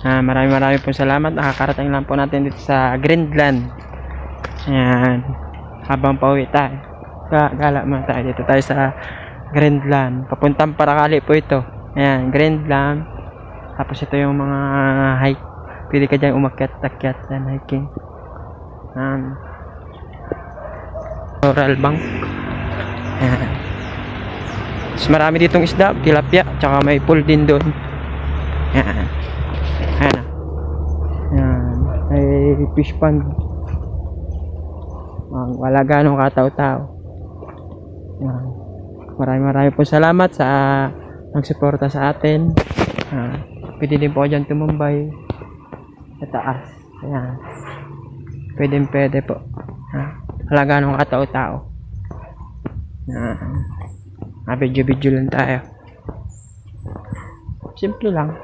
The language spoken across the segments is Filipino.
Maraming po salamat. Nakakarating lang po natin dito sa Greenland. Ayan. Habang pauwi tayo. Gala muna tayo. Dito tayo sa Greenland. Papuntang Paracali po ito. Ayan, Greenland. Tapos ito yung mga hike. Pwede ka dyan umakyat-akyat sa hiking. Coral Bank. Ayan. Mas marami ditong isda, tilapia, tsaka may pool din doon. Ayan. Ayan. Ayan. May fish pond. Wala ganong katao-tao. Ayan. Maraming po salamat sa nagsuporta sa atin. Pwede din po dyan tumambay sa taas. Ayan. Pwede po. Wala ganong katao-tao. Video lang tayo. Simple lang.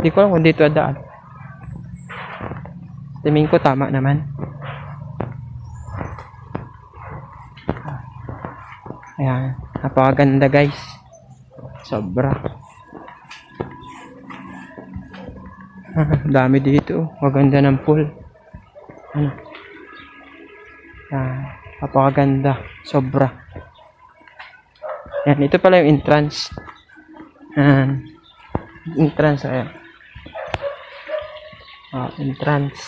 Hindi ko alam kung dito adaan. Tingin ko tama naman. Ayan. Napakaganda guys. Sobra. Dami dito. Maganda ng pool. Napakaganda. Sobra. Yan. Ito pala yung entrance. Entrance. Ayan. Entrance.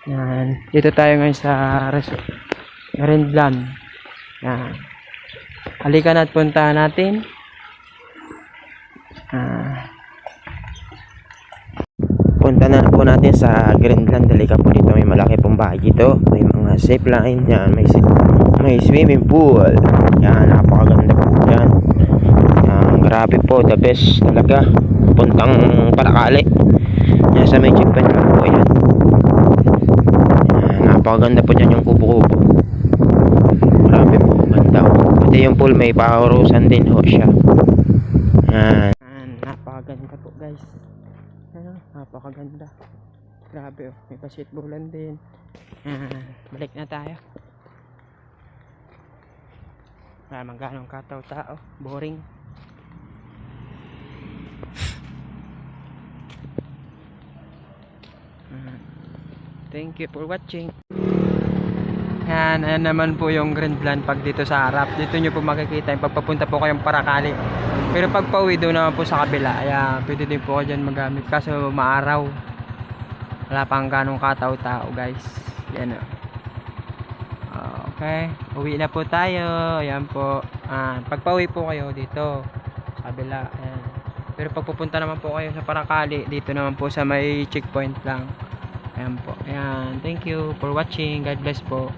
Yan. Dito tayo ngayon sa Greenland. Yan. Halika na at puntahan natin. Punta na po natin sa Greenland. Halika po dito. May malaki pong bahay dito. May mga zip line. Yan. May swimming pool. Yan. Napakaganda po. Yan. Yan. Grabe po. The best talaga. Puntang Paracali. Yan. Sa may checkpoint lang po. Yan. Yan. Napakaganda po dyan yung kubo-kubo. Grabe po. Ganda po. Pati yung pool may pahurusan din ho siya. Yan. Napakaganda po guys. Napakaganda. Grabe oh. May basketballan din. Balik na tayo. Maraming ganong katao-tao. Boring. Thank you for watching. Yan naman po yung Greenland pag dito sa harap. Dito nyo po makikita yung pagpapunta po kayong Paracali. Pero pag pauwi doon naman po sa kabila, ayan, pwede din po kayo dyan magamit. Kaso maaraw. Wala pang ganong katao-tao guys. Yan o. Okay. Uwi na po tayo. Ayan po. Pag pauwi po kayo dito sa kabila. Ayan. Pero pag pupunta naman po kayo sa Paracali, dito naman po sa may checkpoint lang. Ayan po. Ayan. Thank you for watching. God bless po.